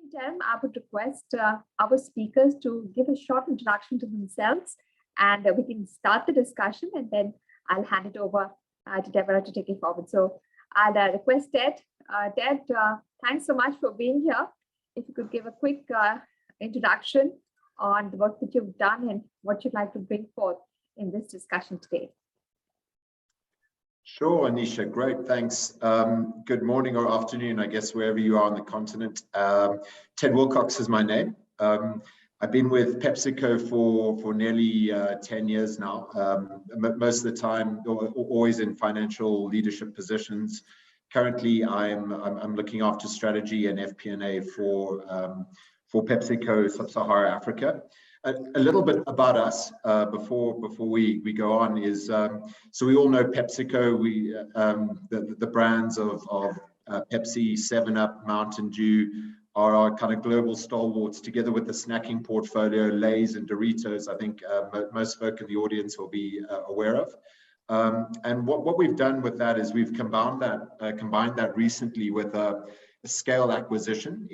meantime, I would request our speakers to give a short introduction to themselves, and we can start the discussion, and then I'll hand it over to Deborah to take it forward. So I'll request Ted. Ted, thanks so much for being here. If you could give a quick introduction on the work that you've done and what you'd like to bring forth in this discussion today. Sure, Anisha, great, thanks. Good morning or afternoon, I guess, wherever you are on the continent. Ted Willcox is my name. I've been with PepsiCo for nearly 10 years now. Most of the time, always in financial leadership positions. Currently, I'm looking after strategy and FP&A for PepsiCo Sub-Saharan Africa. A little bit about us before we go on is so we all know PepsiCo. We the brands of Pepsi, 7-Up, Mountain Dew are our kind of global stalwarts, together with the snacking portfolio, Lay's and Doritos. I think most folk in the audience will be aware of. And what we've done with that is we've combined that recently with a scale acquisition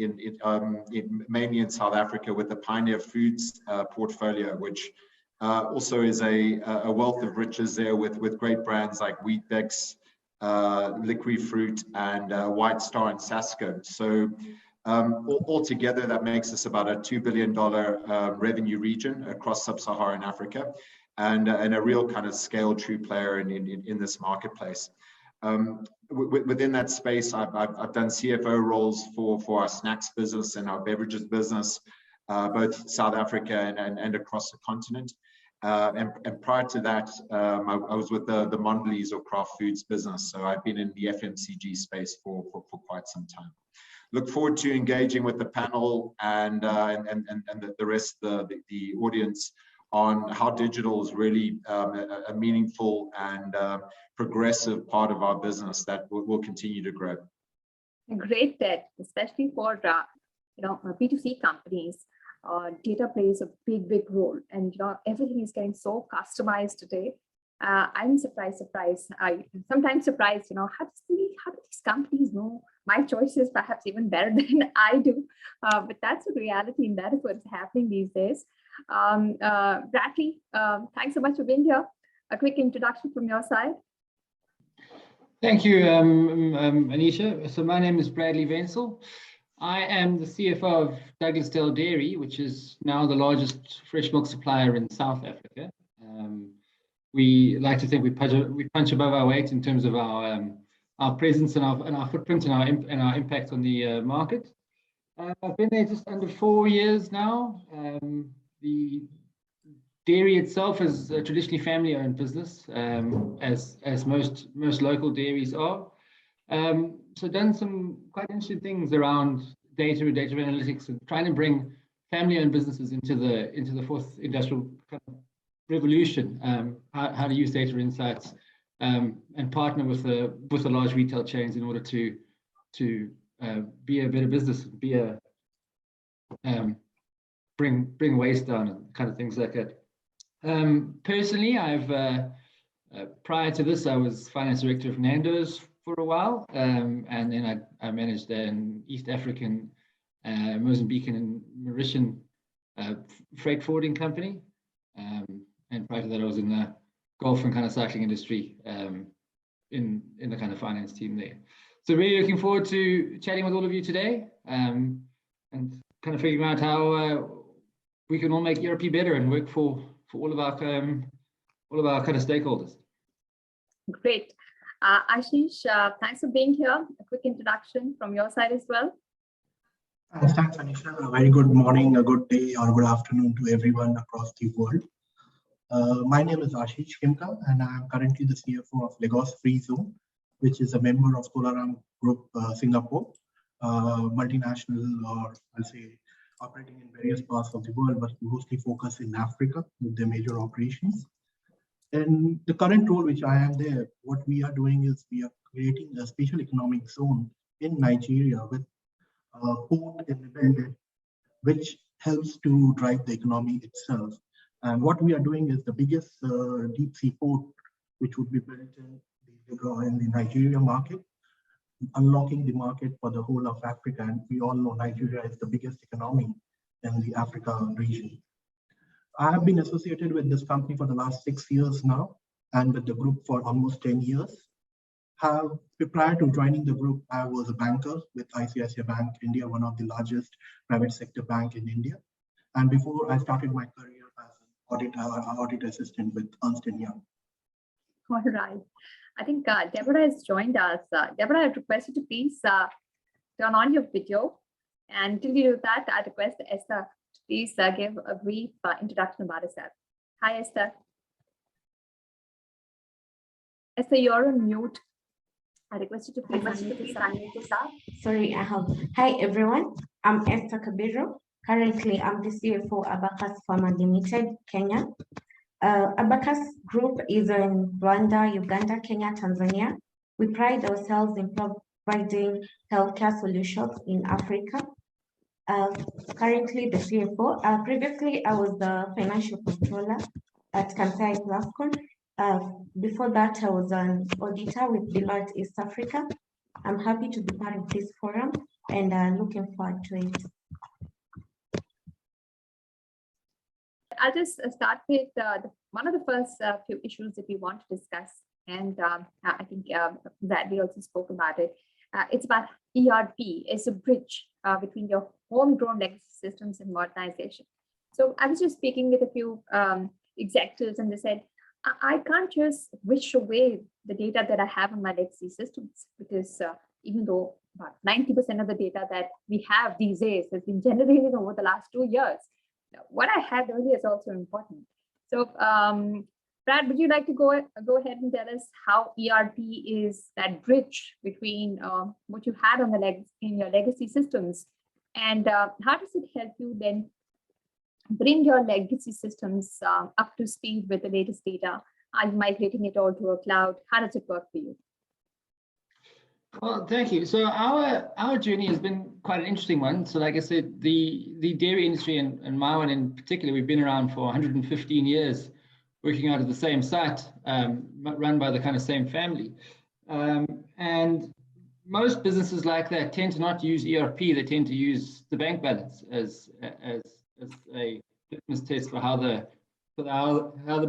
mainly in South Africa with the Pioneer Foods portfolio, which also is a wealth of riches there with great brands like Weet-Bix, Liquid Fruit, and White Star and Sasco. So all together, that makes us about a $2 billion revenue region across Sub-Saharan Africa, and a real kind of scale true player in this marketplace. Within that space, I've done CFO roles for our snacks business and our beverages business, both South Africa and across the continent. And prior to that, I was with the Mondelez or Kraft Foods business. So I've been in the FMCG space for quite some time. Look forward to engaging with the panel and the rest of the audience on how digital is really a meaningful and progressive part of our business that will continue to grow. Great, Ted, especially for B2C companies. Data plays a big role, and everything is getting so customized today. I'm surprised. Sometimes surprised. How do these companies know my choices perhaps even better than I do? But that's a reality, and that is what's happening these days. Bradley, thanks so much for being here. A quick introduction from your side. Thank you, Anisha. So my name is Bradley Wentzel. I am the CFO of Dougasdale Dairy, which is now the largest fresh milk supplier in South Africa. We like to think we punch above our weight in terms of our presence and our footprint and our impact on the market. I've been there just under 4 years now. The dairy itself is a traditionally family-owned business, as most local dairies are. So done some quite interesting things around data analytics and trying to bring family-owned businesses into the fourth industrial revolution. How to use data insights and partner with the large retail chains in order to be a better business, bring waste down and kind of things like that. Personally, I've prior to this, I was finance director of Nando's for a while, and then I managed an East African, Mozambican and Mauritian freight forwarding company. And prior to that, I was in the golf and kind of cycling industry in the kind of finance team there. So really looking forward to chatting with all of you today and kind of figuring out how we can all make ERP better and work for all of our kind of stakeholders. Great. Ashish, thanks for being here. A quick introduction from your side as well. Thanks, Anisha. A very good morning, a good day, or good afternoon to everyone across the world. My name is Ashish Khemka, and I am currently the CFO of Lagos Free Zone, which is a member of Solaram Group Singapore, multinational, or I'll say operating in various parts of the world, but mostly focused in Africa with their major operations. And the current role which I am there, what we are doing is we are creating a special economic zone in Nigeria with a port in the Benin, which helps to drive the economy itself. And what we are doing is the biggest deep sea port, which would be built in the Nigeria market. unlocking the market for the whole of Africa. And we all know Nigeria is the biggest economy in the Africa region. I have been associated with this company for the last 6 years now, and with the group for almost 10 years. Prior to joining the group, I was a banker with ICICI Bank India, one of the largest private sector bank in India. And before I started my career as an audit assistant with Ernst & Young. All right. I think Deborah has joined us. Deborah, I request you to please turn on your video. And till you do that, I request Esther to please give a brief introduction about herself. Hi, Esther. Esther, you're on mute. I request you to please unmute yourself. Sorry, I have. Hi, everyone. I'm Esther Kabiro. Currently, I'm the CFO Abacus Pharma Limited, Kenya. Abacus Group is in Rwanda, Uganda, Kenya, Tanzania. We pride ourselves in providing healthcare solutions in Africa. Currently, the CFO. Previously, I was the financial controller at 𝐃𝐚𝐭𝐚. Before that, I was an auditor with Deloitte East Africa. I'm happy to be part of this forum and looking forward to it. I'll just start with one of the first few issues that we want to discuss. And I think Bradley also spoke about it. It's about ERP as a bridge between your homegrown legacy systems and modernization. So I was just speaking with a few executives, and they said, I can't just wish away the data that I have on my legacy systems, because even though about 90% of the data that we have these days has been generated over the last 2 years, what I had earlier is also important. So Brad, would you like to go ahead and tell us how ERP is that bridge between what you had on in your legacy systems, and how does it help you then bring your legacy systems up to speed with the latest data? Are you migrating it all to a cloud? How does it work for you? Well, thank you. So our journey has been quite an interesting one. So like I said, the dairy industry and my one in particular, we've been around for 115 years, working out of the same site, run by the kind of same family. And most businesses like that tend to not use ERP. They tend to use the bank balance as a litmus test for how the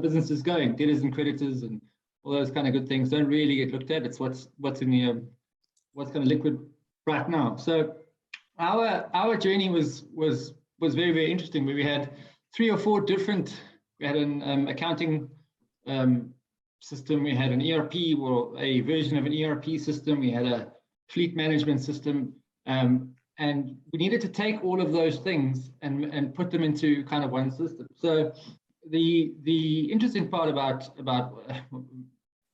business is going. Debtors and creditors and all those kind of good things don't really get looked at. It's what's in the what's kind of liquid right now. So our journey was very, very interesting. Where we had 3 or 4 different. We had an accounting system. We had an ERP, or a version of an ERP system. We had a fleet management system. And we needed to take all of those things and put them into kind of one system. So the interesting part about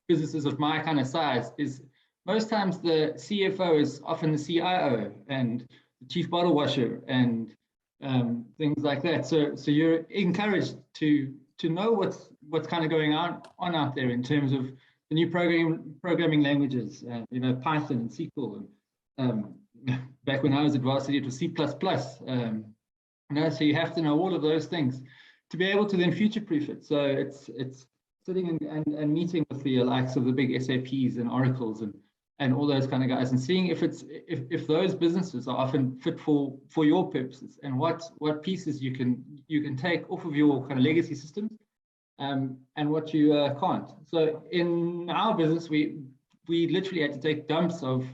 businesses of my kind of size is most times the CFO is often the CIO and the chief bottle washer and things like that. So you're encouraged to know what's kind of going on out there in terms of the new programming languages, Python and SQL and back when I was at varsity, it was C++. So you have to know all of those things to be able to then future-proof it. So it's sitting and meeting with the likes of the big SAPs and Oracles and all those kind of guys, and seeing if those businesses are often fit for your purposes, and what pieces you can take off of your kind of legacy systems, and what you can't. So in our business, we literally had to take dumps of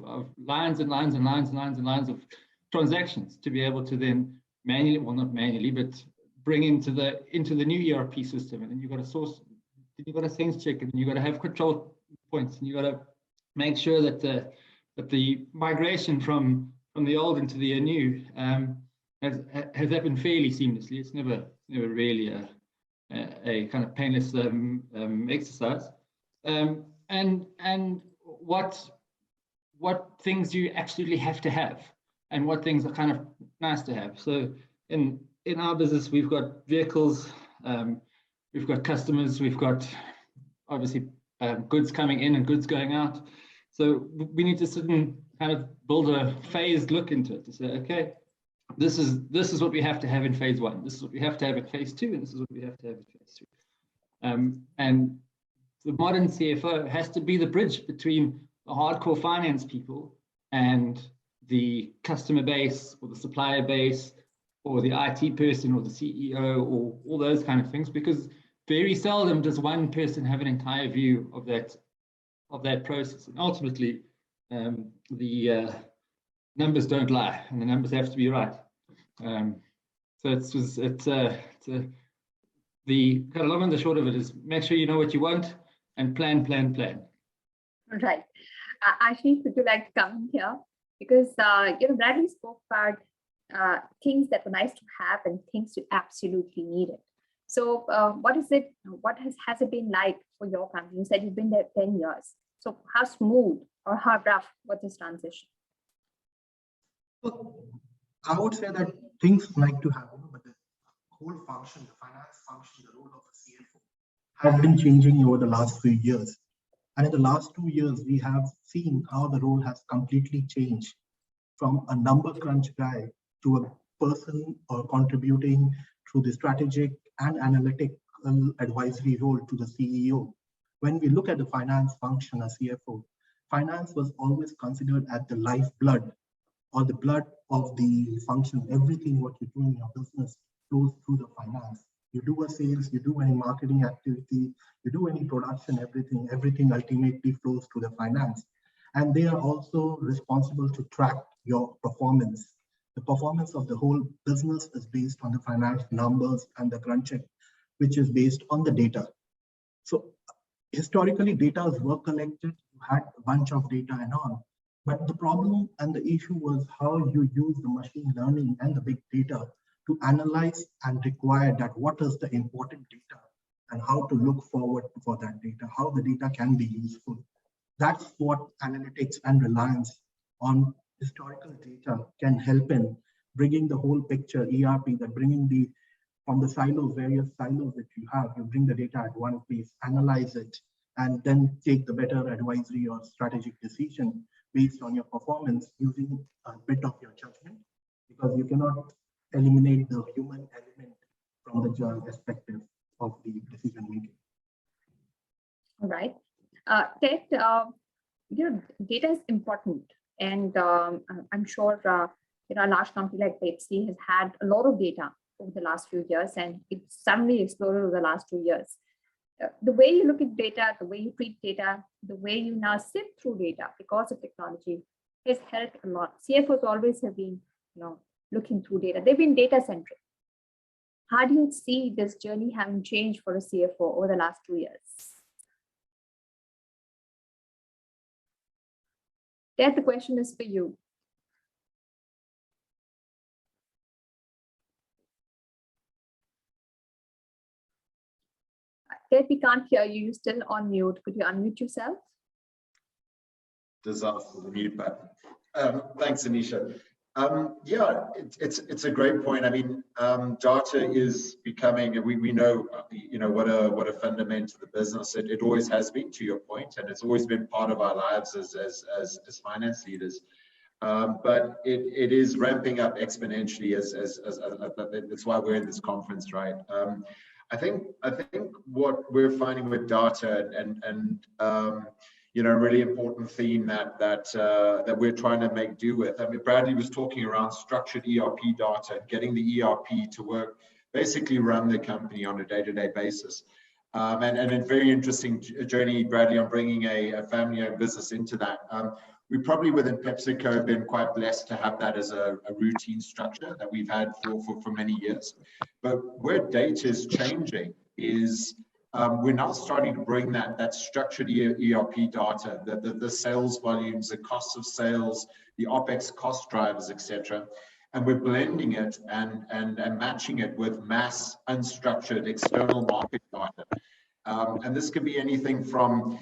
lines and lines and lines and lines and lines of transactions to be able to then manually, well, not manually, but bring into the new ERP system. And then you've got a source, then you've got a sense check, and you've got to have control points, and you've got to make sure that the migration from the old into the new has happened fairly seamlessly. It's never really a kind of painless exercise. And what things you absolutely have to have, and what things are kind of nice to have. So in our business, we've got vehicles, we've got customers, we've got obviously goods coming in and goods going out. So we need to sit and kind of build a phased look into it to say, okay, this is what we have to have in phase 1. This is what we have to have in phase 2, and this is what we have to have in phase 3. And the modern CFO has to be the bridge between the hardcore finance people and the customer base or the supplier base or the IT person or the CEO or all those kind of things, because very seldom does one person have an entire view of that process. And ultimately, the numbers don't lie, and the numbers have to be right. So the kind of long and the short of it is make sure you know what you want and plan. Right. Ashish, would you like to come in here? Because Bradley spoke about things that were nice to have and things you absolutely needed. So what is it? What has it been like for your company? You said you've been there 10 years. So how smooth or how rough was this transition? Well, I would say that things like to happen, but the whole function, the finance function, the role of a CFO has been changing over the last few years. And in the last 2 years, we have seen how the role has completely changed from a number crunch guy to a person contributing through the strategic and analytical advisory role to the CEO. When we look at the finance function as CFO, finance was always considered as the lifeblood or the blood of the function. Everything what you do in your business flows through the finance. You do a sales, you do any marketing activity, you do any production, everything ultimately flows to the finance. And they are also responsible to track your performance. The performance of the whole business is based on the financial numbers and the crunching, which is based on the data. So historically, data were collected, you had a bunch of data and all. But the problem and the issue was how you use the machine learning and the big data to analyze and require that what is the important data and how to look forward for that data, how the data can be useful. That's what analytics and reliance on historical data can help in bringing the whole picture, ERP, that bringing from the silos, various silos that you have, you bring the data at one place, analyze it, and then take the better advisory or strategic decision based on your performance using a bit of your judgment, because you cannot eliminate the human element from the perspective of the decision making. All right. Ted, data is important, and I'm sure a large company like Pepsi has had a lot of data over the last few years, and it's suddenly exploded over the last 2 years. The way you look at data, the way you treat data, the way you now sift through data because of technology has helped a lot. CFOs always have been, looking through data. They've been data centric. How do you see this journey having changed for a CFO over the last 2 years? Ted, the question is for you. Ted, we can't hear you. You're still on mute. Could you unmute yourself? Disaster, the mute button. Thanks, Anisha. Yeah, it's a great point. I mean, data is becoming, and we know, what a fundamental of the business. It always has been, to your point, and it's always been part of our lives as finance leaders. But it is ramping up exponentially as that's why we're in this conference, right? I think what we're finding with data and a really important theme that we're trying to make do with. I mean, Bradley was talking around structured ERP data, getting the ERP to work, basically run the company on a day-to-day basis. And a very interesting journey, Bradley, on bringing a family-owned business into that. We probably within PepsiCo have been quite blessed to have that as a routine structure that we've had for many years. But where data is changing is we're now starting to bring that structured ERP data, the sales volumes, the costs of sales, the OPEX cost drivers, etc. And we're blending it and matching it with mass unstructured external market data. And this could be anything from,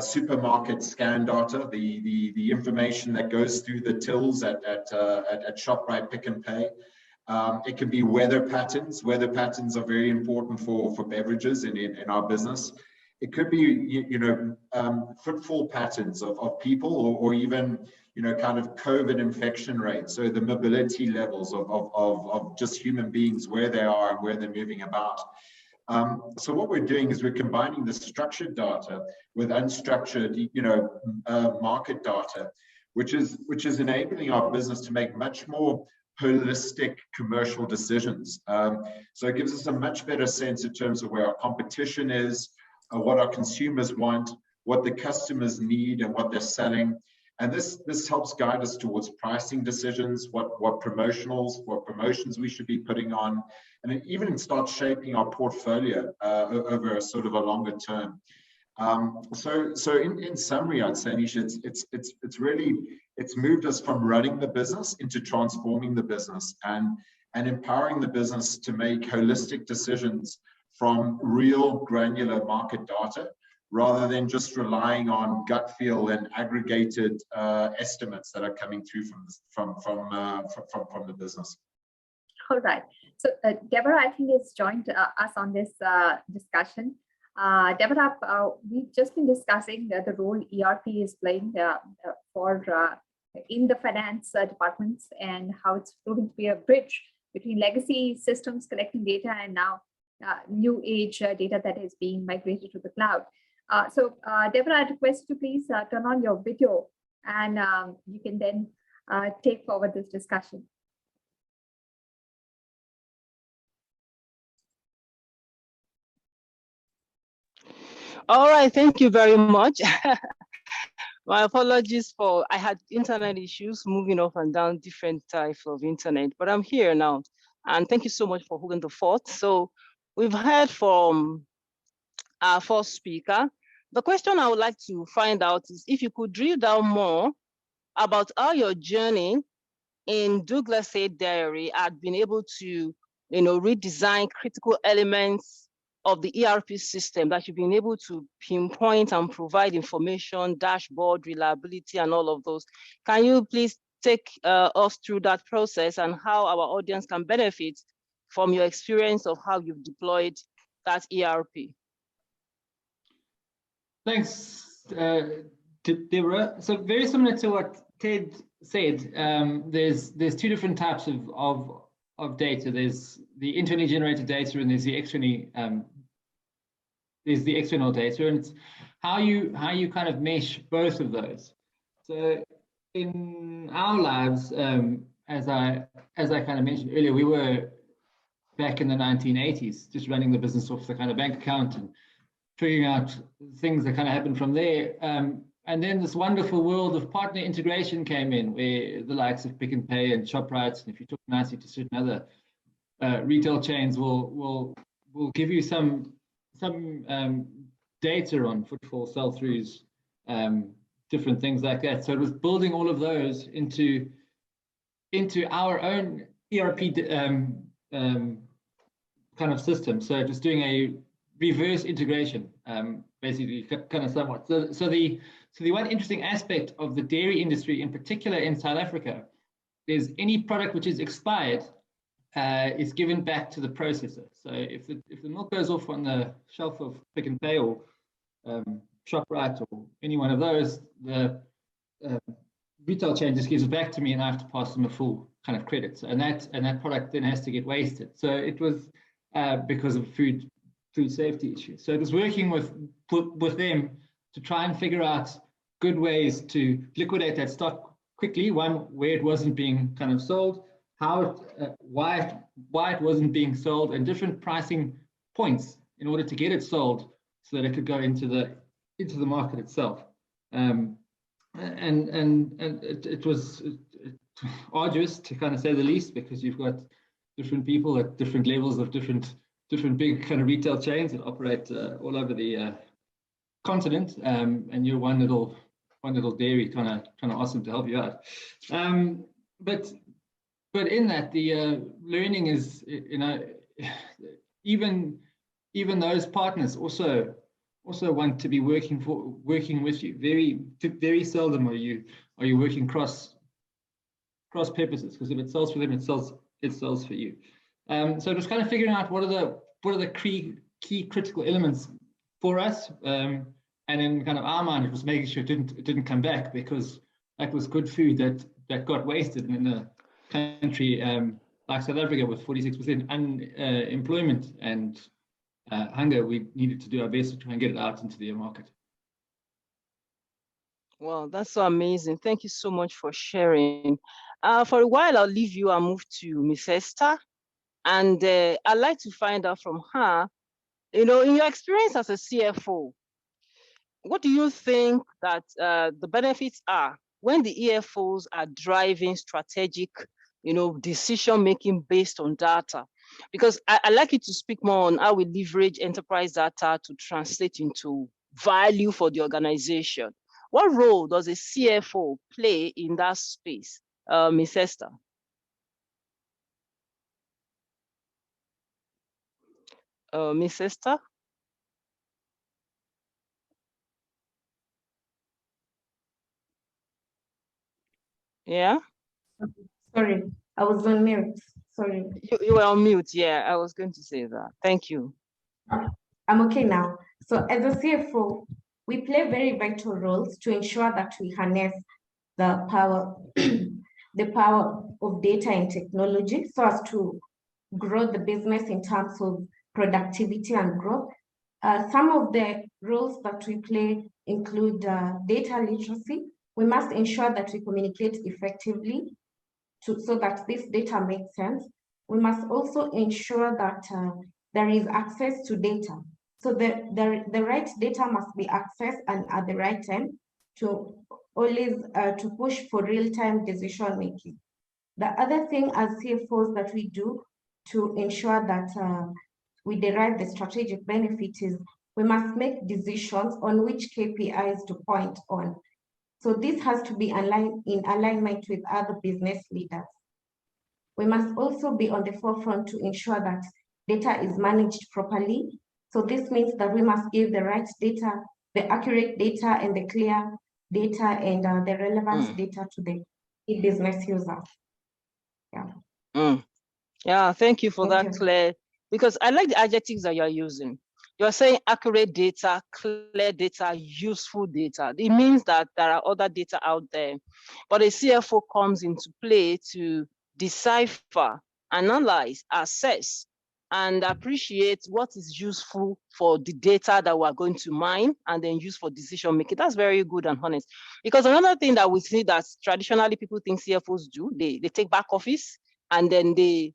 supermarket scan data, the information that goes through the tills at ShopRite Pick and Pay. It can be weather patterns. Weather patterns are very important for beverages in our business. It could be, footfall patterns of people or even, kind of COVID infection rates. So the mobility levels of just human beings, where they are and where they're moving about. So what we're doing is we're combining the structured data with unstructured, market data, which is enabling our business to make much more holistic commercial decisions. So it gives us a much better sense in terms of where our competition is, what our consumers want, what the customers need, and what they're selling. And this helps guide us towards pricing decisions, what promotions we should be putting on, and it even starts shaping our portfolio over a sort of a longer term. So in summary, I'd say, Nisha, it's moved us from running the business into transforming the business and empowering the business to make holistic decisions from real granular market data, rather than just relying on gut feel and aggregated estimates that are coming through from the business. All right. So Deborah, I think, has joined us on this discussion. Deborah, we've just been discussing the role ERP is playing in the finance departments, and how it's proving to be a bridge between legacy systems collecting data and now new age data that is being migrated to the cloud. So Deborah, I'd request you to please turn on your video, and you can then take forward this discussion. All right, thank you very much. My apologies I had internet issues moving up and down different types of internet, but I'm here now. And thank you so much for holding the fort. So we've heard from our first speaker. The question I would like to find out is if you could drill down more about how your journey in Dougasdale Dairy had been able to, redesign critical elements of the ERP system that you've been able to pinpoint and provide information, dashboard, reliability, and all of those. Can you please take us through that process and how our audience can benefit from your experience of how you've deployed that ERP? Thanks, Deborah. So very similar to what Ted said, there's two different types of data. There's the internally generated data, and there's the external data, and it's how you kind of mesh both of those. So in our lives, as I kind of mentioned earlier, we were back in the 1980s, just running the business off the kind of bank account and figuring out things that kind of happened from there. And then this wonderful world of partner integration came in, where the likes of Pick n Pay and ShopRite, and if you talk nicely to certain other retail chains, will give you some data on footfall, sell-throughs, different things like that. So it was building all of those into our own ERP kind of system. So just doing a reverse integration, basically, kind of somewhat. So the one interesting aspect of the dairy industry, in particular in South Africa, is any product which is expired is given back to the processor. So if the milk goes off on the shelf of Pick n Pay or ShopRite or any one of those, the retail chain just gives it back to me, and I have to pass them a full kind of credit. So, and that product then has to get wasted. So it was because of food safety issues. So it was working with them to try and figure out good ways to liquidate that stock quickly. One, where it wasn't being kind of sold, why it wasn't being sold, and different pricing points in order to get it sold so that it could go into the market itself. And it was arduous, to kind of say the least, because you've got different people at different levels of different big kind of retail chains that operate all over the continent, and you're one little dairy kind of awesome to help you out. But in that, the learning is, even those partners also want to be working with you. Very seldom are you working cross purposes, because if it sells for them, it sells for you. So just kind of figuring out what are the key critical elements for us, and in kind of our mind, it was making sure it didn't come back, because that was good food that got wasted. And in a country like South Africa with 46% unemployment and hunger, we needed to do our best to try and get it out into the market. Well, that's so amazing. Thank you so much for sharing. For a while, I'll leave you and move to Miss Esther. And I'd like to find out from her, in your experience as a CFO, what do you think that the benefits are when the EFOs are driving strategic, decision-making based on data? Because I'd like you to speak more on how we leverage enterprise data to translate into value for the organization. What role does a CFO play in that space, Ms. Esther? Ms. Esther? Yeah? Sorry, I was on mute. Sorry. You were on mute. Yeah, I was going to say that. Thank you. I'm okay now. So as a CFO, we play very vital roles to ensure that we harness the power, the power of data and technology so as to grow the business in terms of productivity and growth. Some of the roles that we play include data literacy. We must ensure that we communicate effectively so that this data makes sense. We must also ensure that there is access to data. So the right data must be accessed and at the right time to always to push for real-time decision making. The other thing as CFOs that we do to ensure that we derive the strategic benefit is we must make decisions on which KPIs to point on. So this has to be in alignment with other business leaders. We must also be on the forefront to ensure that data is managed properly. So this means that we must give the right data, the accurate data and the clear data and the relevant data to the business user. Yeah. Yeah, thank you for that, Claire, because I like the adjectives that you're using. You're saying accurate data, clear data, useful data. It means that there are other data out there, but a CFO comes into play to decipher, analyze, assess, and appreciate what is useful for the data that we're going to mine and then use for decision making. That's very good and honest. Because another thing that we see that traditionally people think CFOs do, they take back office and then they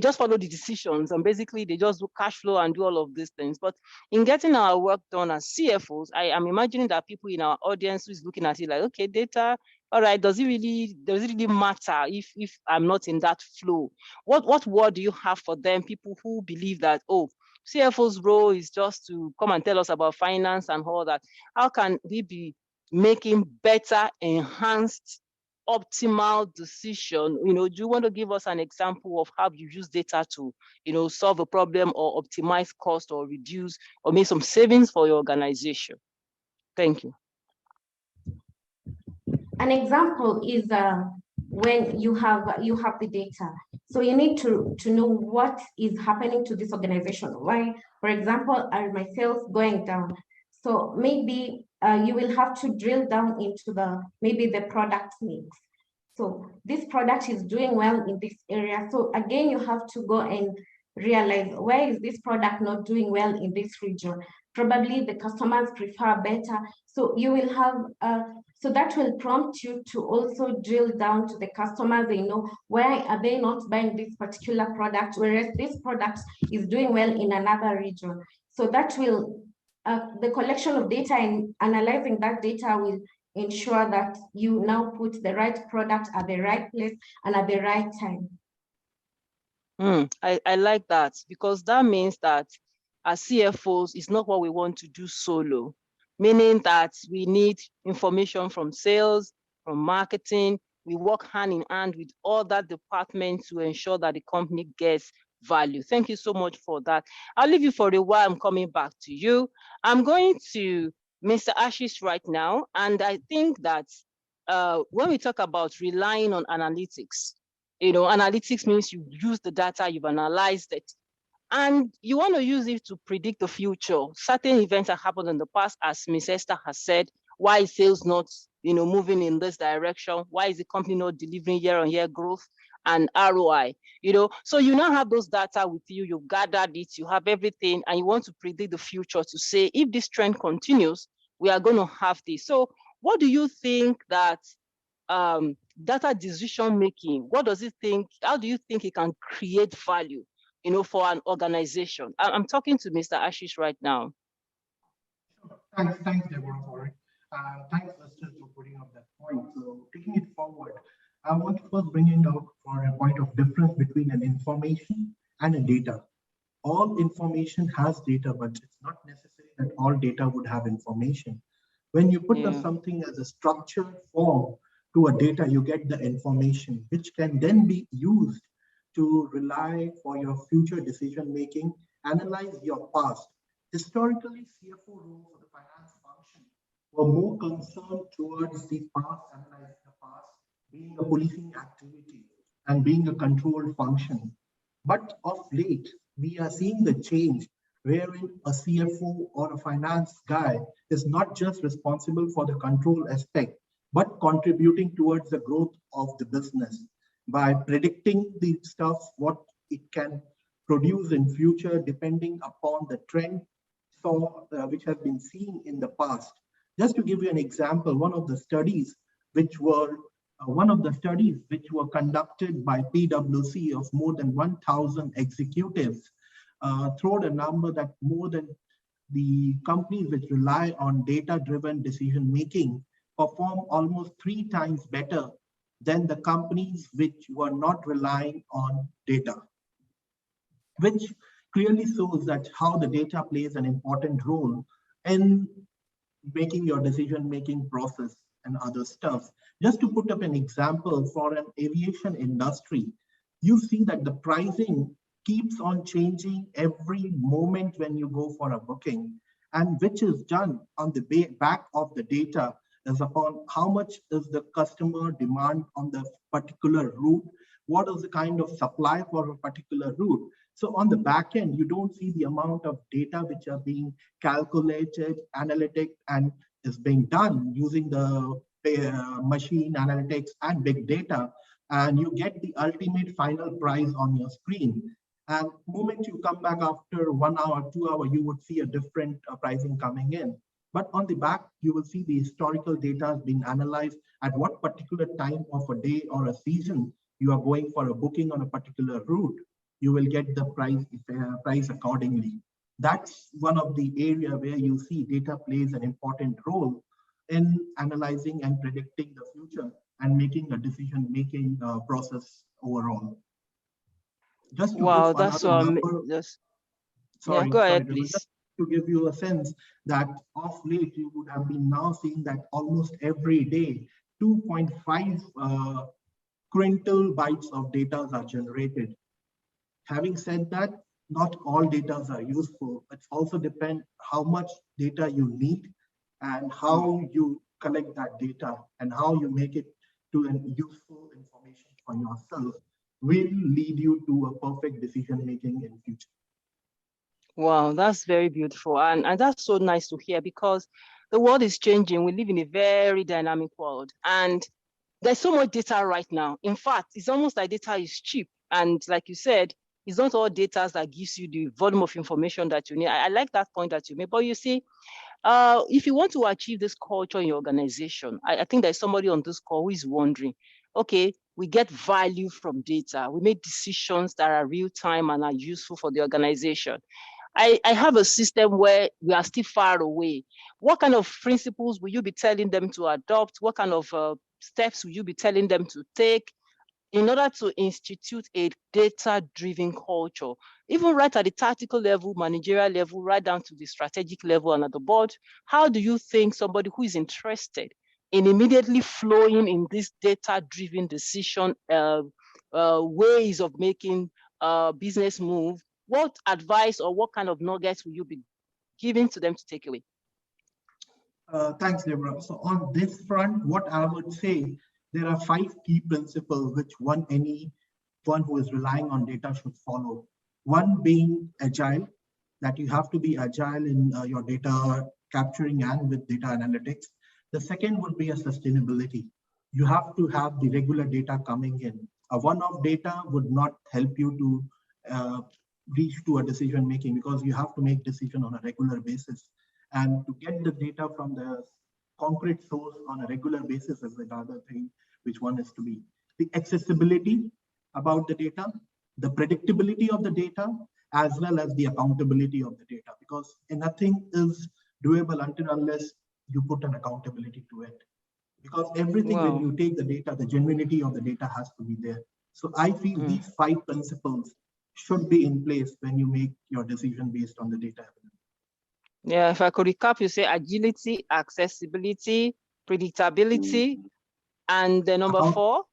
just follow the decisions and basically they just do cash flow and do all of these things. But in getting our work done as CFOs, I am imagining that people in our audience who is looking at it like, okay, data, all right, does it really matter if I'm not in that flow? What word do you have for them, people who believe that, oh, CFO's role is just to come and tell us about finance and all that? How can we be making better, enhanced, optimal decision? Do you want to give us an example of how you use data to, solve a problem or optimize cost or reduce or make some savings for your organization? Thank you. An example is when you have the data. So you need to know what is happening to this organization. Why, for example, are my sales going down? So maybe you will have to drill down into maybe the product mix. So this product is doing well in this area. So again, you have to go and realize, why is this product not doing well in this region? Probably the customers prefer better. So you will have, so that will prompt you to also drill down to the customers. They know, why are they not buying this particular product, whereas this product is doing well in another region? So that will, the collection of data and analyzing that data will ensure that you now put the right product at the right place and at the right time. I like that, because that means that as CFOs, it's not what we want to do solo, meaning that we need information from sales, from marketing. We work hand in hand with other departments to ensure that the company gets value. Thank you so much for that. I'll leave you for a while. I'm coming back to you. I'm going to Mr. Ashish right now. And I think that when we talk about relying on analytics, analytics means you use the data, you've analyzed it, and you want to use it to predict the future. Certain events that happened in the past, as Ms. Esther has said, why is sales not moving in this direction? Why is the company not delivering year-on-year growth and ROI? So you now have those data with you, you've gathered it, you have everything, and you want to predict the future to say, if this trend continues, we are going to have this. So what do you think that data decision making, what does it think, how do you think it can create value, for an organization? I'm talking to Mr. Ashish right now. Thanks, Deborah, for it. Thanks, Esther, for putting up that point. So taking it forward, I want to first bring it out for a point of difference between an information and a data. All information has data, but it's not necessary that all data would have information. When you put up something as a structured form to a data, you get the information, which can then be used to rely for your future decision making, analyze your past. Historically, CFO roles for the finance function were more concerned towards the past, analyzing the past, being a policing activity and being a controlled function. But of late, we are seeing the change wherein a CFO or a finance guy is not just responsible for the control aspect, but contributing towards the growth of the business by predicting the stuff, what it can produce in future, depending upon the trend which has been seen in the past. Just to give you an example, one of the studies which were conducted by PwC of more than 1,000 executives throwed a number that more than the companies which rely on data-driven decision-making perform almost 3 times better than the companies which were not relying on data, which clearly shows that how the data plays an important role in making your decision-making process and other stuff. Just to put up an example for an aviation industry, you see that the pricing keeps on changing every moment when you go for a booking, and which is done on the back of the data is upon how much is the customer demand on the particular route, what is the kind of supply for a particular route. So on the back end, you don't see the amount of data which are being calculated, analytic, and is being done using the machine analytics and big data, and you get the ultimate final price on your screen. And the moment you come back after 1 hour, 2 hours, you would see a different pricing coming in. But on the back, you will see the historical data being analyzed at what particular time of a day or a season you are going for a booking on a particular route. You will get the price accordingly. That's one of the area where you see data plays an important role in analyzing and predicting the future and making a decision-making process overall. Just to wow, give that's number, sorry, go ahead, please. Just to give you a sense that of late you would have been now seeing that almost every day 2.5 quintal bytes of data are generated. Having said that, not all data are useful. It also depends how much data you need and how you collect that data and how you make it to an useful information for yourself will lead you to a perfect decision making in future. Wow, that's very beautiful. And that's so nice to hear, because the world is changing. We live in a very dynamic world, and there's so much data right now. In fact, it's almost like data is cheap. And like you said, it's not all data that gives you the volume of information that you need. I like that point that you made. But you see, if you want to achieve this culture in your organization, I think there's somebody on this call who is wondering, okay, we get value from data. We make decisions that are real time and are useful for the organization. I have a system where we are still far away. What kind of principles will you be telling them to adopt? What kind of steps will you be telling them to take in order to institute a data-driven culture, even right at the tactical level, managerial level, right down to the strategic level and at the board? How do you think somebody who is interested in immediately flowing in this data-driven decision ways of making business move, what advice or what kind of nuggets will you be giving to them to take away? Thanks, Deborah. So on this front, what I would say, there are 5 key principles which anyone who is relying on data should follow. One being agile, that you have to be agile in your data capturing and with data analytics. The second would be a sustainability. You have to have the regular data coming in. A one-off data would not help you to reach to a decision making, because you have to make decision on a regular basis. And to get the data from the concrete source on a regular basis is another thing which one is to be. The accessibility about the data, the predictability of the data, as well as the accountability of the data, because nothing is doable until unless you put an accountability to it. Because everything, when you take the data, the genuinity of the data has to be there. So I feel these 5 principles should be in place when you make your decision based on the data. Yeah, if I could recap, you say agility, accessibility, predictability, and the number 4?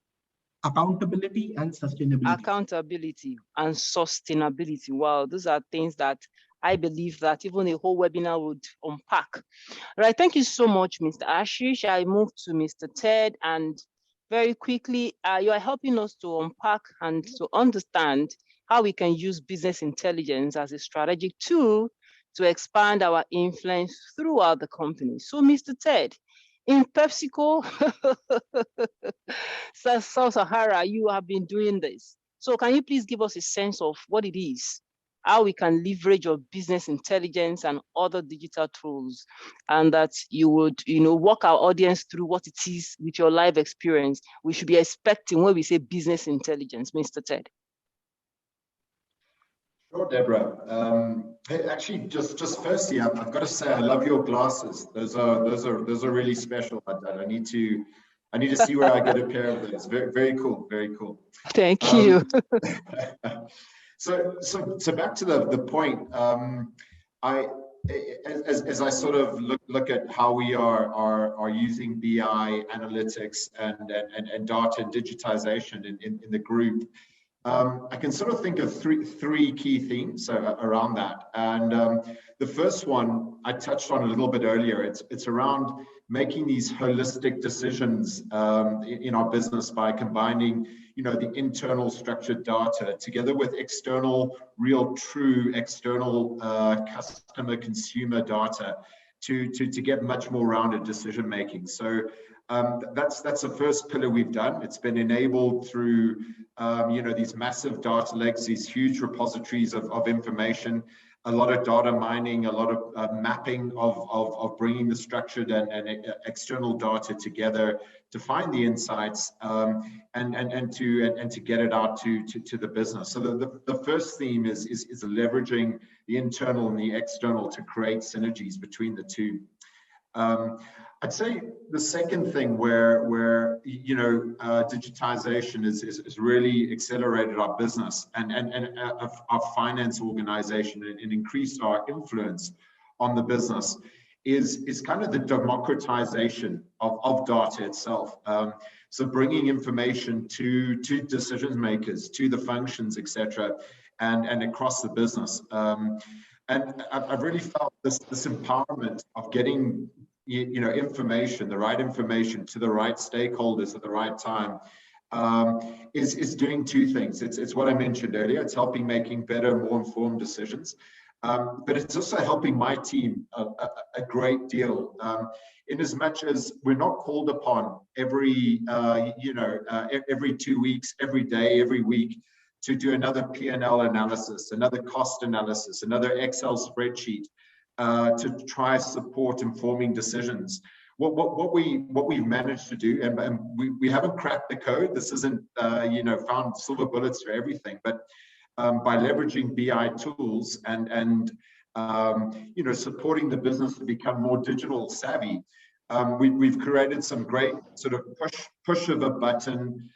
Accountability and sustainability. Accountability and sustainability. Wow, those are things that I believe that even a whole webinar would unpack. All right, thank you so much, Mr. Ashish. I move to Mr. Ted, and very quickly, you are helping us to unpack and to understand how we can use business intelligence as a strategic tool to expand our influence throughout the company. So, Mr. Ted, in PepsiCo, Sub-Sahara, you have been doing this. So can you please give us a sense of what it is, how we can leverage your business intelligence and other digital tools, and that you would, walk our audience through what it is with your live experience we should be expecting when we say business intelligence, Mr. Ted? Sure, Deborah. Hey, actually, just firstly, I've got to say I love your glasses. Those are really special. I need to see where I get a pair of those. Very cool. Very cool. Thank you. So back to the point. As I sort of look at how we are using BI analytics and data and digitization in the group. I can sort of think of three key themes around that. And the first one I touched on a little bit earlier. It's around making these holistic decisions in our business by combining, the internal structured data together with external, real, true external customer consumer data to get much more rounded decision making. So that's the first pillar we've done. It's been enabled through these massive data lakes, these huge repositories of information, a lot of data mining, a lot of mapping of bringing the structured and external data together to find the insights and to get it out to the business. So the first theme is leveraging the internal and the external to create synergies between the two. I'd say the second thing where digitization is really accelerated our business and our finance organization and increased our influence on the business is kind of the democratization of data itself. So bringing information to decision makers, to the functions, etc., and across the business. And I've really felt this empowerment of getting information, the right information to the right stakeholders at the right time is doing two things. It's what I mentioned earlier. It's helping making better, more informed decisions, but it's also helping my team a great deal. In as much as we're not called upon every 2 weeks, every day, every week to do another P&L analysis, another cost analysis, another Excel spreadsheet. To try support informing decisions. What we've managed to do, and we haven't cracked the code. This isn't found silver bullets for everything, but by leveraging BI tools and supporting the business to become more digital savvy, we've created some great sort of push of a button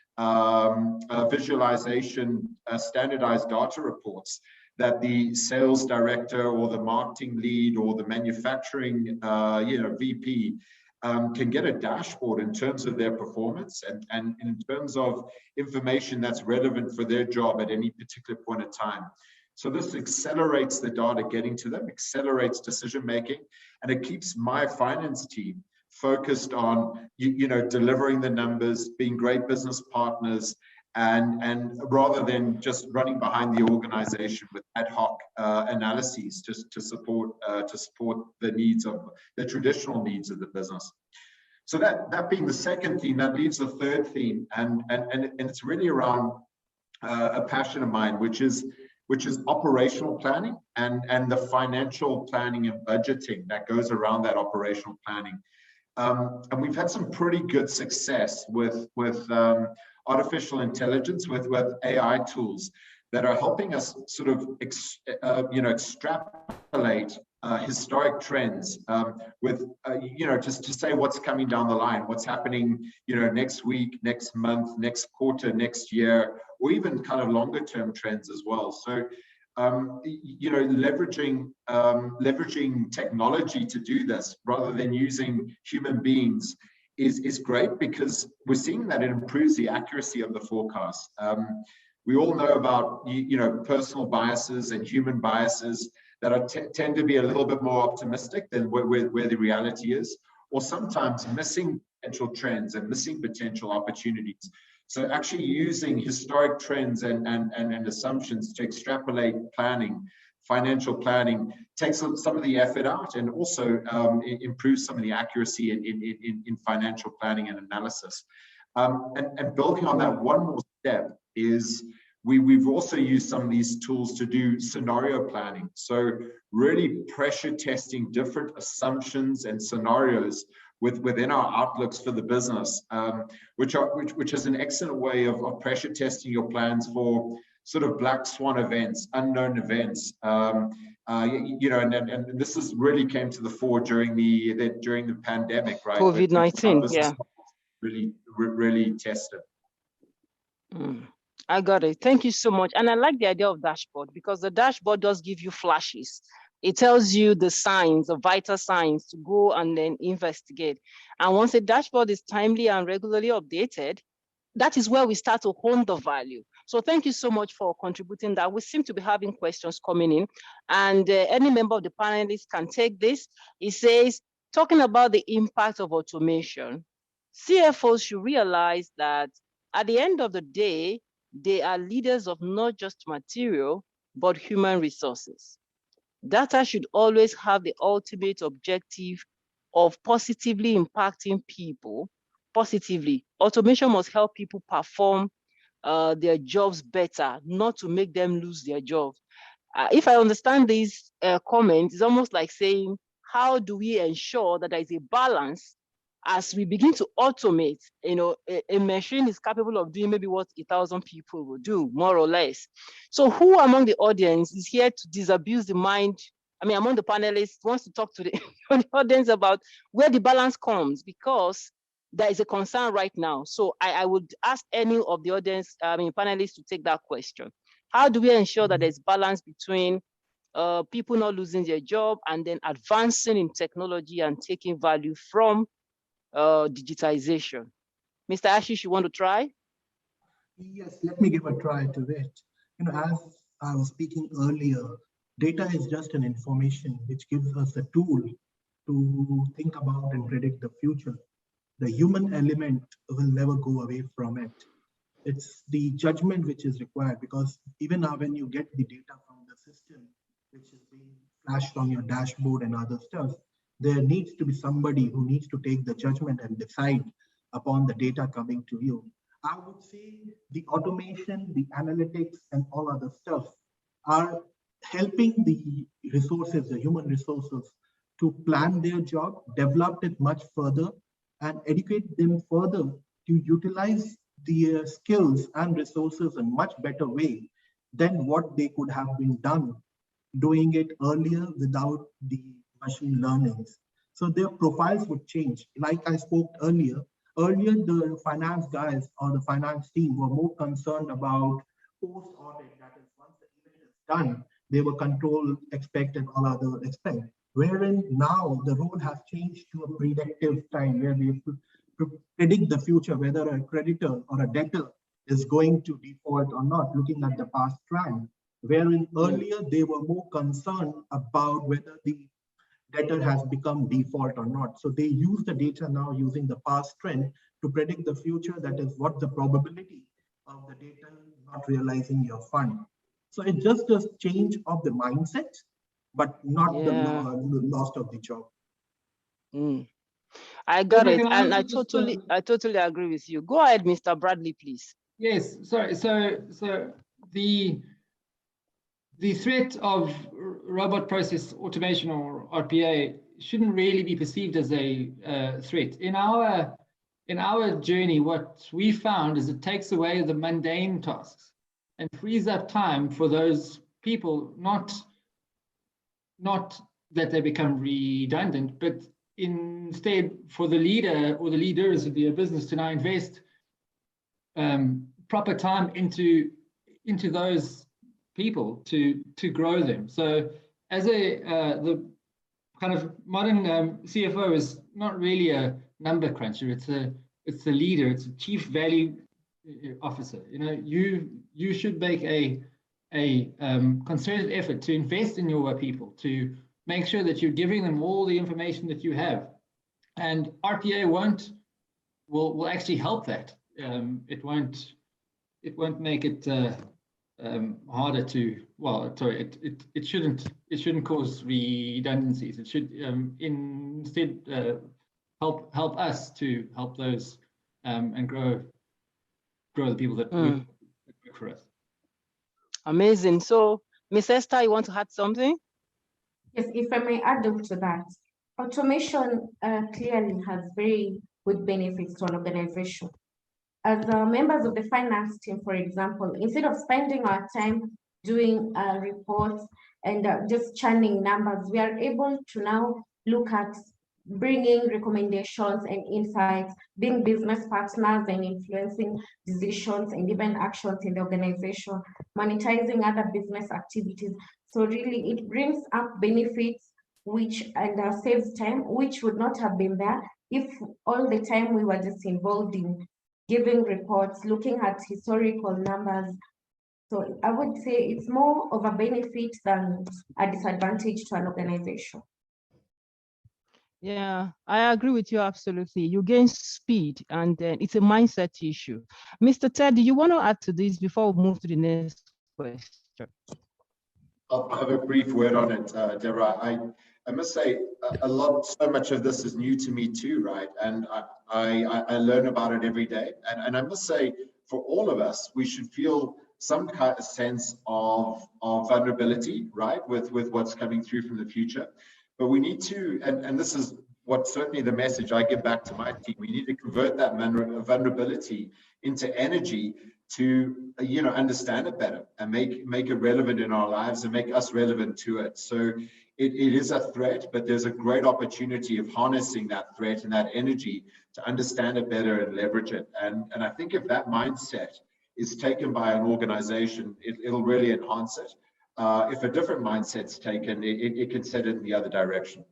visualization, standardized data reports that the sales director or the marketing lead or the manufacturing VP can get a dashboard in terms of their performance and in terms of information that's relevant for their job at any particular point in time. So this accelerates the data getting to them, accelerates decision making, and it keeps my finance team focused on delivering the numbers, being great business partners, and rather than just running behind the organization with ad hoc analyses just to support the needs of the traditional needs of the business. So that being the second theme, that leaves the third theme, and it's really around a passion of mine, which is operational planning and the financial planning and budgeting that goes around that operational planning. And we've had some pretty good success with artificial intelligence, with AI tools that are helping us sort of extrapolate historic trends with just to say what's coming down the line, what's happening next week, next month, next quarter, next year, or even kind of longer term trends as well. So leveraging technology to do this rather than using human beings is great, because we're seeing that it improves the accuracy of the forecast. We all know about personal biases and human biases that tend to be a little bit more optimistic than where the reality is, or sometimes missing potential trends and missing potential opportunities. So actually using historic trends and assumptions to extrapolate planning, financial planning, takes some of the effort out, and also improves some of the accuracy in financial planning and analysis. And building on that, one more step is we've also used some of these tools to do scenario planning. So really pressure testing different assumptions and scenarios within our outlooks for the business, which is an excellent way of pressure testing your plans for sort of black swan events, unknown events. And this is really came to the fore during the pandemic, right? COVID-19, yeah. Really tested. I got it. Thank you so much. And I like the idea of dashboard, because the dashboard does give you flashes. It tells you the signs, the vital signs to go and then investigate. And once a dashboard is timely and regularly updated, that is where we start to hone the value. So thank you so much for contributing that. We seem to be having questions coming in, and any member of the panelists can take this. It says, talking about the impact of automation, CFOs should realize that at the end of the day, they are leaders of not just material, but human resources. Data should always have the ultimate objective of positively impacting people positively. Automation must help people perform their jobs better, not to make them lose their jobs. If I understand this comment, it's almost like saying, how do we ensure that there is a balance as we begin to automate? A machine is capable of doing maybe what 1,000 people will do, more or less. So who among the audience is here to disabuse the mind? I mean, among the panelists, wants to talk to the audience about where the balance comes, because there is a concern right now. So I would ask any of the audience, panelists, to take that question. How do we ensure that there's balance between people not losing their job and then advancing in technology and taking value from digitization? Mr. Ashish, you want to try? Yes, let me give a try to it. As I was speaking earlier, data is just an information which gives us a tool to think about and predict the future. The human element will never go away from it. It's the judgment which is required, because even now when you get the data from the system, which is being flashed on your dashboard and other stuff, there needs to be somebody who needs to take the judgment and decide upon the data coming to you. I would say the automation, the analytics, and all other stuff are helping the resources, the human resources, to plan their job, develop it much further, and educate them further to utilize their skills and resources in a much better way than what they could have been done doing it earlier without the machine learnings. So their profiles would change. Like I spoke earlier, the finance guys or the finance team were more concerned about post-audit, that is, once the event is done, they were control, expect, and all other expect. Wherein now the role has changed to a predictive time where we predict the future, whether a creditor or a debtor is going to default or not, looking at the past trend. Wherein earlier they were more concerned about whether the debtor has become default or not. So they use the data now using the past trend to predict the future, that is what the probability of the debtor not realizing your fund. So it's just a change of the mindset, but not the loss of the job. I got it, and I totally agree with you. Go ahead, Mr. Bradley, please. Yes, sorry. So the threat of robot process automation, or RPA, shouldn't really be perceived as a threat. In our journey, what we found is it takes away the mundane tasks and frees up time for those people, not that they become redundant, but instead for the leader or the leaders of the business to now invest proper time into those people to grow them. So as the kind of modern CFO is not really a number cruncher. It's a leader. It's a chief value officer. You know, you should make a concerted effort to invest in your people, to make sure that you're giving them all the information that you have, and RPA will actually help that. It won't make it harder to, well, sorry, it shouldn't cause redundancies. It should instead help us to help those and grow the people that work for us. Amazing. So, Ms. Esther, you want to add something? Yes, if I may add up to that, automation clearly has very good benefits to an organization. As members of the finance team, for example, instead of spending our time doing reports and just churning numbers, we are able to now look at bringing recommendations and insights, being business partners and influencing decisions and even actions in the organization, monetizing other business activities. So really it brings up benefits and saves time, which would not have been there if all the time we were just involved in giving reports, looking at historical numbers. So I would say it's more of a benefit than a disadvantage to an organization. Yeah, I agree with you absolutely. You gain speed, and it's a mindset issue. Mr. Ted, do you want to add to this before we move to the next question? I'll have a brief word on it, Deborah. I must say, so much of this is new to me too, right? And I learn about it every day. And I must say, for all of us, we should feel some kind of sense of vulnerability, right, with what's coming through from the future. But we need to, and this is what certainly the message I give back to my team, we need to convert that vulnerability into energy to, understand it better and make it relevant in our lives and make us relevant to it. So it is a threat, but there's a great opportunity of harnessing that threat and that energy to understand it better and leverage it. And I think if that mindset is taken by an organization, it'll really enhance it. If a different mindset's taken, it can set it in the other direction.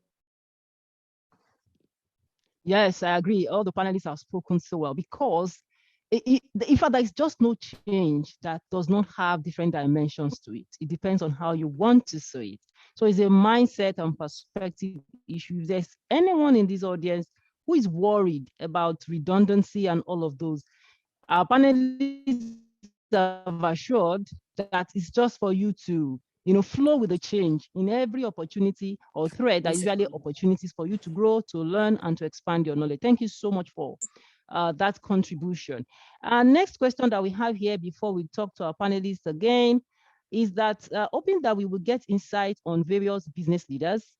Yes, I agree. All the panelists have spoken so well, because in fact, there's just no change that does not have different dimensions to it. It depends on how you want to see it. So it's a mindset and perspective issue. If there's anyone in this audience who is worried about redundancy and all of those, our panelists have assured that it's just for you to flow with the change in every opportunity or thread. That usually opportunities for you to grow, to learn, and to expand your knowledge. Thank you so much for that contribution. Next question that we have here before we talk to our panelists again is that hoping that we will get insight on various business leaders,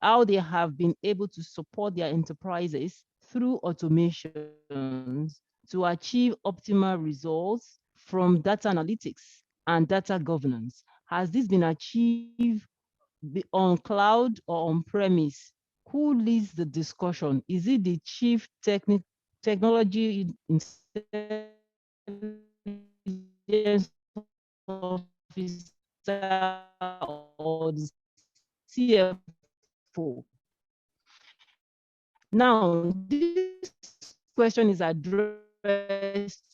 how they have been able to support their enterprises through automations to achieve optimal results from data analytics and data governance. Has this been achieved on cloud or on premise? Who leads the discussion? Is it the chief technology officer or the CFO? Now, this question is addressed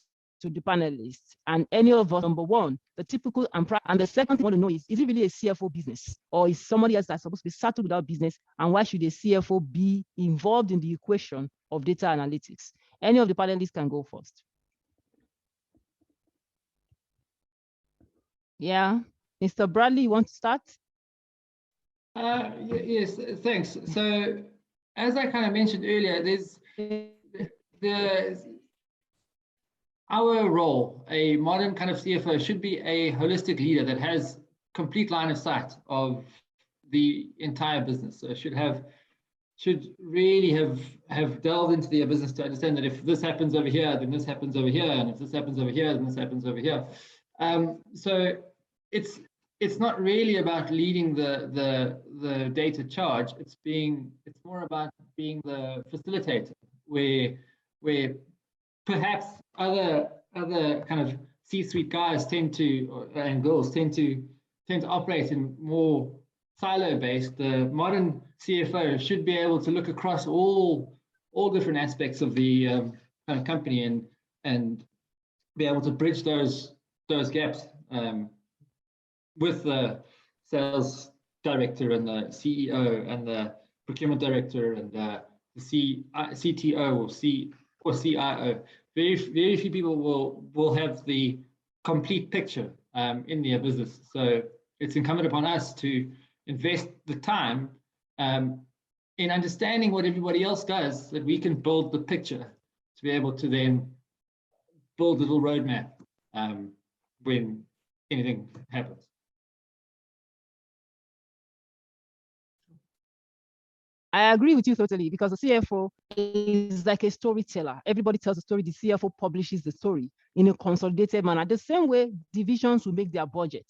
to the panelists and any of us. Number one, the typical and the second thing I want to know is it really a CFO business, or is somebody else that's supposed to be settled with our business? And why should a CFO be involved in the equation of data analytics? Any of the panelists can go first. Yeah, Mr. Bradley, you want to start? Yes, thanks. So as I kind of mentioned earlier, our role, a modern kind of CFO, should be a holistic leader that has complete line of sight of the entire business. So it should have should really have delved into their business to understand that if this happens over here, then this happens over here, and if this happens over here, then this happens over here. So it's not really about leading the data charge. It's more about being the facilitator, where perhaps other kind of C-suite guys and girls tend to operate in more silo-based. The modern CFO should be able to look across all different aspects of the kind of company and be able to bridge those gaps with the sales director and the CEO and the procurement director and the CTO or CIO. Very few people will have the complete picture in their business. So it's incumbent upon us to invest the time in understanding what everybody else does, that we can build the picture to be able to then build a little roadmap when anything happens. I agree with you totally, because the CFO is like a storyteller. Everybody tells a story. The CFO publishes the story in a consolidated manner. The same way divisions will make their budget.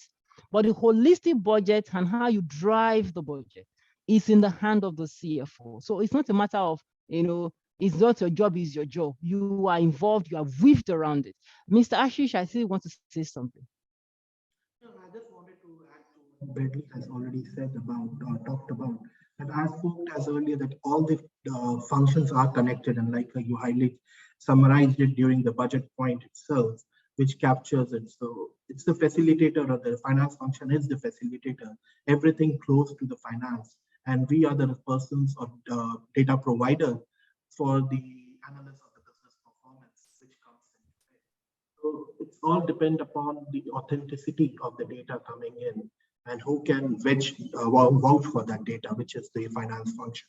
But the holistic budget and how you drive the budget is in the hand of the CFO. So it's not a matter of, it's not your job, it's your job. You are involved, you are weaved around it. Mr. Ashish, I still want to say something. No, I just wanted to add to what Bradley has already said about, or talked about. And I spoke as earlier that all the functions are connected, and like you summarized it during the budget point itself, which captures it. So it's the facilitator, or the finance function is the facilitator. Everything flows to the finance, and we are the persons or data provider for the analysis of the business performance, which comes into play. So it's all depend upon the authenticity of the data coming in, and who can vouch for that data, which is the finance function.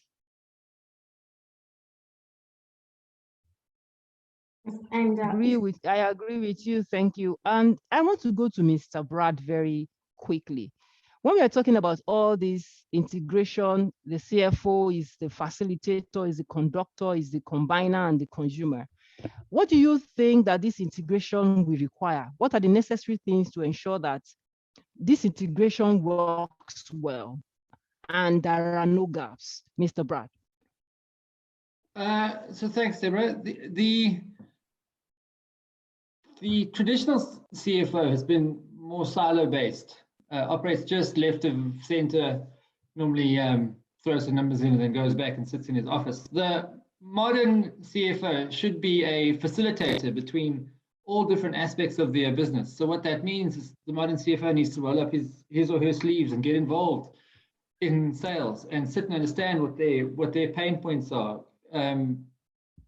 And I agree with you. Thank you. And I want to go to Mr. Brad very quickly. When we are talking about all this integration, the CFO is the facilitator, is the conductor, is the combiner, and the consumer. What do you think that this integration will require? What are the necessary things to ensure that this integration works well and there are no gaps? Mr. Brad. So thanks, Deborah. The traditional CFO has been more silo-based, operates just left of center, normally throws the numbers in and then goes back and sits in his office. The modern CFO should be a facilitator between all different aspects of their business. So what that means is the modern CFO needs to roll up his or her sleeves and get involved in sales and sit and understand what their pain points are,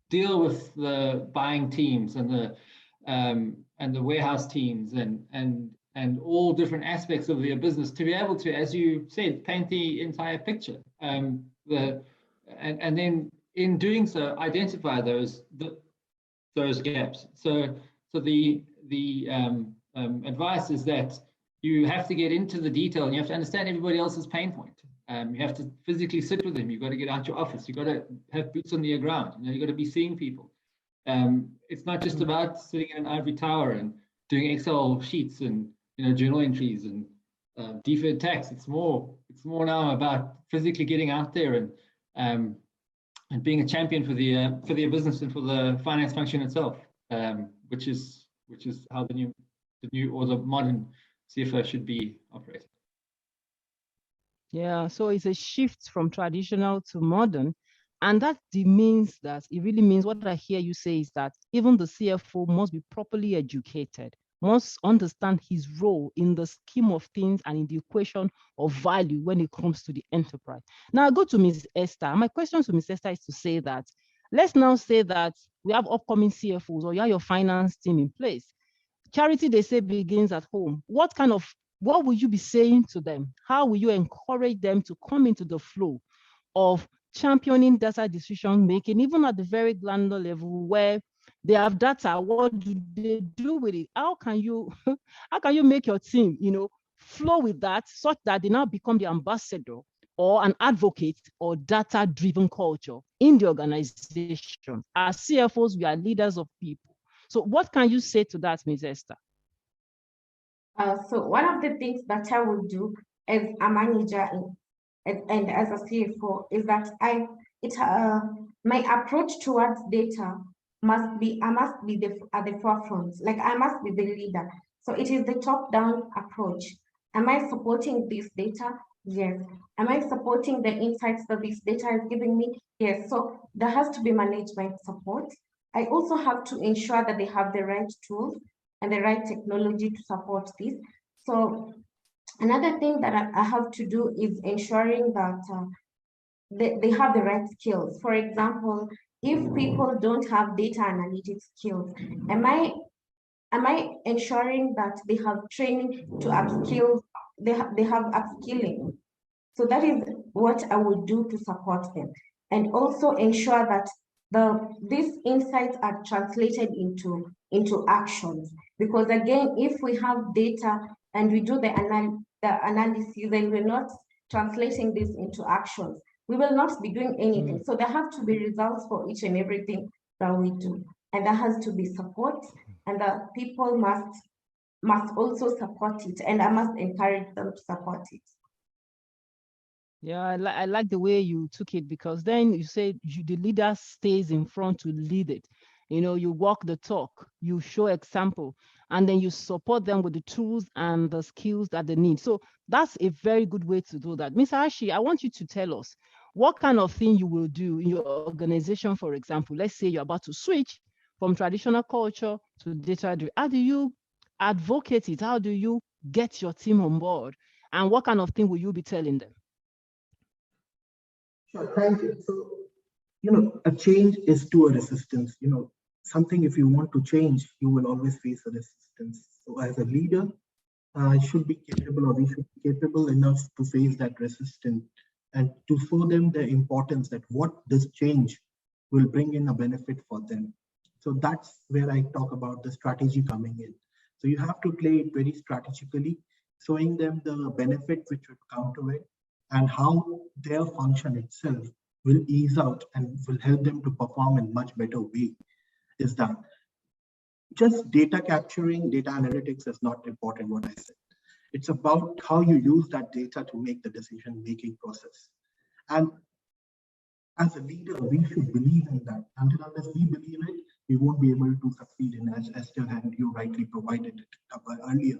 deal with the buying teams and the warehouse teams and all different aspects of their business to be able to, as you said, paint the entire picture. And then in doing so, identify those gaps. So the advice is that you have to get into the detail and you have to understand everybody else's pain point. You have to physically sit with them. You've got to get out your office. You've got to have boots on the ground. You've got to be seeing people. It's not just about sitting in an ivory tower and doing Excel sheets and journal entries and deferred tax. It's more now about physically getting out there and being a champion for their business and for the finance function itself, which is how the new or the modern CFO should be operating. Yeah, so it's a shift from traditional to modern. And that means that it really means what I hear you say is that even the CFO must be properly educated, must understand his role in the scheme of things and in the equation of value when it comes to the enterprise. Now I go to Ms. Esther. My question to Ms. Esther is to say that, let's now say that we have upcoming CFOs or you have your finance team in place. Charity, they say, begins at home. What will you be saying to them? How will you encourage them to come into the flow of championing data decision making, even at the very granular level where they have data? What do they do with it? How can you make your team, flow with that such that they now become the ambassador or an advocate or data-driven culture in the organization. As CFOs, we are leaders of people. So what can you say to that, Ms. Esther? So one of the things that I would do as a manager and as a CFO is that my approach towards data must be at the forefront. Like I must be the leader. So it is the top-down approach. Am I supporting this data? Yes. Am I supporting the insights that this data is giving me? Yes. So there has to be management support. I also have to ensure that they have the right tools and the right technology to support this. So another thing that I have to do is ensuring that they have the right skills. For example, if people don't have data analytics skills, am I ensuring that they have training to upskill, they have upskilling? So that is what I would do to support them, and also ensure that these insights are translated into actions. Because again, if we have data and we do the analysis and we're not translating this into actions, we will not be doing anything. So there have to be results for each and everything that we do, and there has to be support, and the people must also support it, and I must encourage them to support it. Yeah, I like the way you took it, because then you say the leader stays in front to lead it. You know, you walk the talk, you show example, and then you support them with the tools and the skills that they need. So that's a very good way to do that. Ms. Ashi, I want you to tell us what kind of thing you will do in your organization. For example, let's say you're about to switch from traditional culture to data. How do you advocate it? How do you get your team on board? And what kind of thing will you be telling them? Sure, thank you. So, a change is to a resistance. Something, if you want to change, you will always face a resistance. So as a leader, I should be capable, or we should be capable enough to face that resistance and to show them the importance that what this change will bring in a benefit for them. So that's where I talk about the strategy coming in. So you have to play it very strategically, showing them the benefit which would come to it, and how their function itself will ease out and will help them to perform in much better way. Is that just data capturing, data analytics is not important, what I said. It's about how you use that data to make the decision-making process. And as a leader, we should believe in that. Until unless we believe it, we won't be able to succeed in, as Esther and you rightly provided it earlier.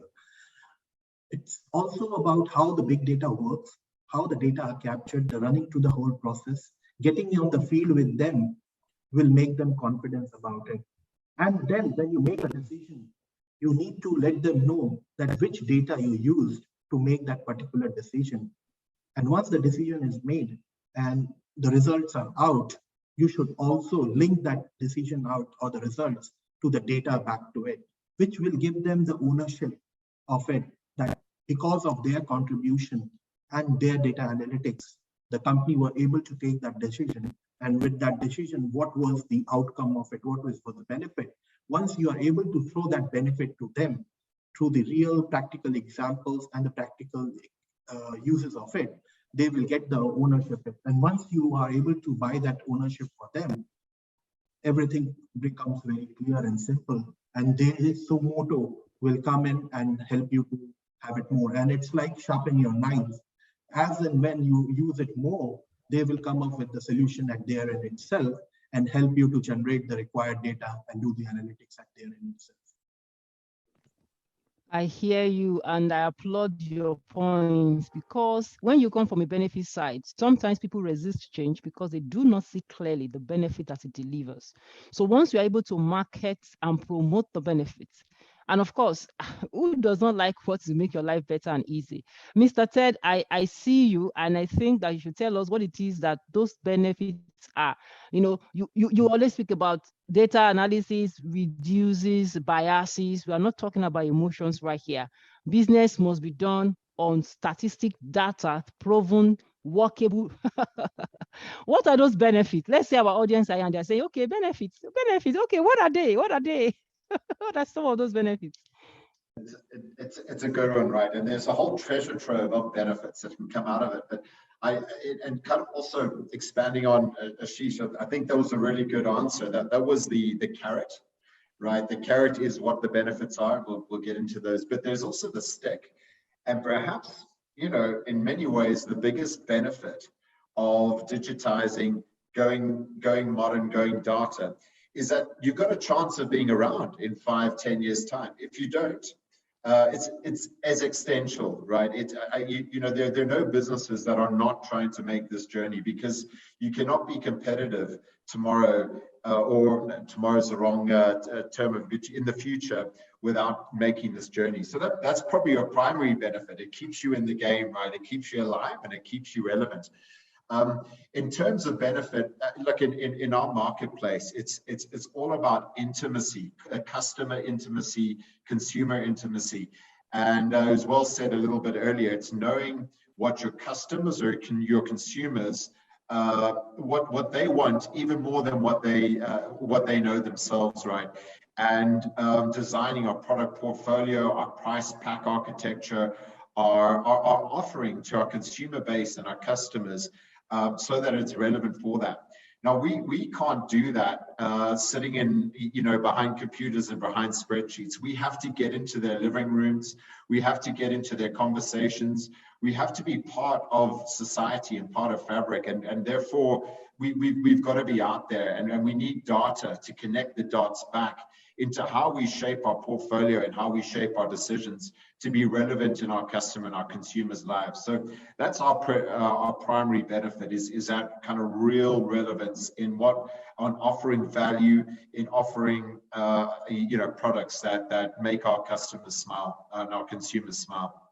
It's also about how the big data works, how the data are captured, the running through the whole process, getting on the field with them will make them confident about it. And then when you make a decision, you need to let them know that which data you used to make that particular decision. And once the decision is made and the results are out, you should also link that decision out or the results to the data back to it, which will give them the ownership of it, that because of their contribution and their data analytics, the company were able to take that decision. And with that decision, what was the outcome of it? What was for the benefit? Once you are able to throw that benefit to them through the real practical examples and the practical uses of it, they will get the ownership. And once you are able to buy that ownership for them, everything becomes very clear and simple. And so motto will come in and help you to have it more. And it's like sharpen your knives. As and when you use it more, they will come up with the solution at their end itself and help you to generate the required data and do the analytics at their end itself. I hear you and I applaud your points, because when you come from a benefit side, sometimes people resist change because they do not see clearly the benefit that it delivers. So once you're able to market and promote the benefits, and of course, who does not like what to make your life better and easy? Mr. Ted, I see you, and I think that you should tell us what it is that those benefits are. You always speak about data analysis reduces biases. We are not talking about emotions right here. Business must be done on statistic data, proven, workable. What are those benefits? Let's say our audience are and they're saying, okay, benefits. Okay, what are they? What are some of those benefits? It's a good one, right? And there's a whole treasure trove of benefits that can come out of it. But And kind of also expanding on Ashish, I think that was a really good answer. That was the carrot, right? The carrot is what the benefits are. We'll get into those, but there's also the stick. And perhaps, you know, in many ways, the biggest benefit of digitizing, going modern, going data, is that you've got a chance of being around in 5-10 years' time. If you don't, it's as existential, right? You know, there are no businesses that are not trying to make this journey, because you cannot be competitive tomorrow, or tomorrow's the wrong term of in the future, without making this journey. So that's probably your primary benefit. It keeps you in the game, right? It keeps you alive and it keeps you relevant. In terms of benefit, look, in our marketplace, it's all about intimacy, customer intimacy, consumer intimacy. And as well said a little bit earlier, it's knowing what your customers or your consumers, what they want, even more than what they know themselves, right? And designing our product portfolio, our price pack architecture, our offering to our consumer base and our customers, so that it's relevant for that. Now, we can't do that sitting in, you know, behind computers and behind spreadsheets. We have to get into their living rooms. We have to get into their conversations. We have to be part of society and part of fabric. And therefore, we've got to be out there, and we need data to connect the dots back into how we shape our portfolio and how we shape our decisions to be relevant in our customer and our consumers' lives. So that's our primary benefit, is that kind of real relevance on offering value, in offering you know, products that make our customers smile and our consumers smile.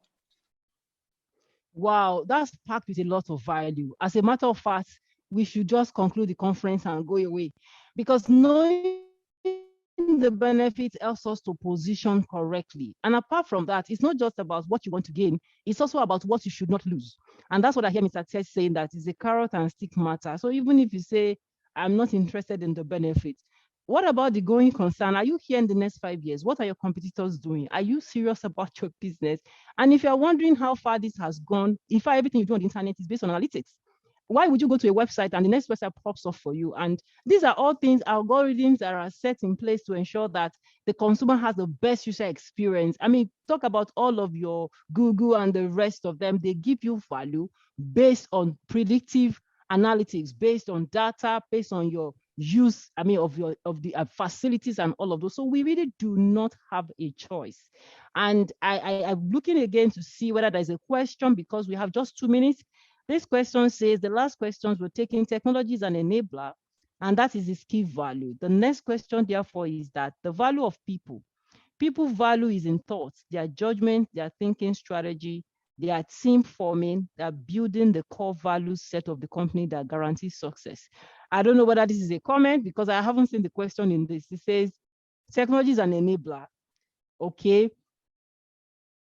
Wow, that's packed with a lot of value. As a matter of fact, we should just conclude the conference and go away, because knowing the benefits helps us to position correctly. And apart from that, it's not just about what you want to gain, it's also about what you should not lose. And that's what I hear Mr. Ted saying, that is a carrot and stick matter. So even if you say, I'm not interested in the benefits, what about the going concern? Are you here in the next 5 years? What are your competitors doing? Are you serious about your business? And if you're wondering how far this has gone, in fact, everything you do on the internet is based on analytics. Why would you go to a website and the next website pops up for you? And these are all things, algorithms that are set in place to ensure that the consumer has the best user experience. I mean, talk about all of your Google and the rest of them. They give you value based on predictive analytics, based on data, based on your use, I mean, of the facilities and all of those. So we really do not have a choice. And I'm looking again to see whether there's a question, because we have just 2 minutes. This question says, the last questions were taking technology as an enabler, and that is its key value. The next question, therefore, is that the value of people. People value is in thoughts, their judgment, their thinking strategy, their team forming, they're building the core value set of the company that guarantees success. I don't know whether this is a comment, because I haven't seen the question in this. It says, technology is an enabler. Okay.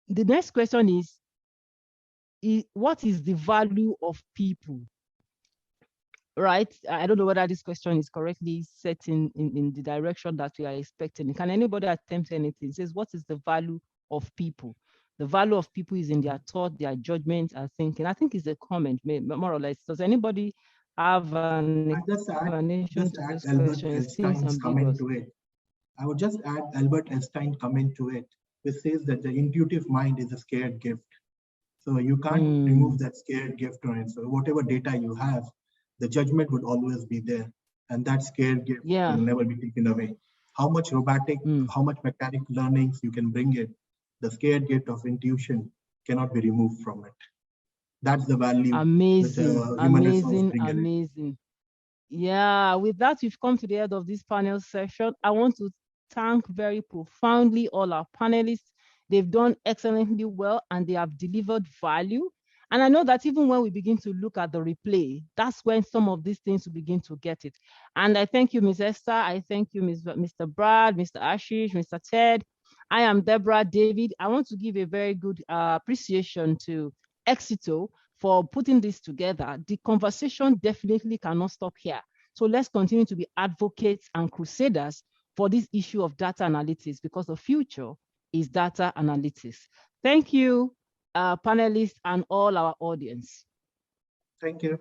The next question is, what is the value of people? Right? I don't know whether this question is correctly set in the direction that we are expecting. Can anybody attempt anything? It says, what is the value of people? The value of people is in their thought, their judgment, their thinking. I think it's a comment, more or less. Does anybody have an explanation to this question? Einstein's comment to it. I would just add Albert Einstein's comment to it, which says that the intuitive mind is a scared gift. So you can't remove that scared gift on it. So whatever data you have, the judgment would always be there. And that scared gift will never be taken away. How much robotic, how much mechanic learnings you can bring it, the scared gift of intuition cannot be removed from it. That's the value. Amazing, amazing. Yeah, with that, we've come to the end of this panel session. I want to thank very profoundly all our panelists. They've done excellently well and they have delivered value. And I know that even when we begin to look at the replay, that's when some of these things will begin to get it. And I thank you, Ms. Esther. I thank you, Mr. Brad, Mr. Ashish, Mr. Ted. I am Deborah David. I want to give a very good appreciation to Exito for putting this together. The conversation definitely cannot stop here. So let's continue to be advocates and crusaders for this issue of data analytics, because the future is data analytics. Thank you, panelists and all our audience. Thank you.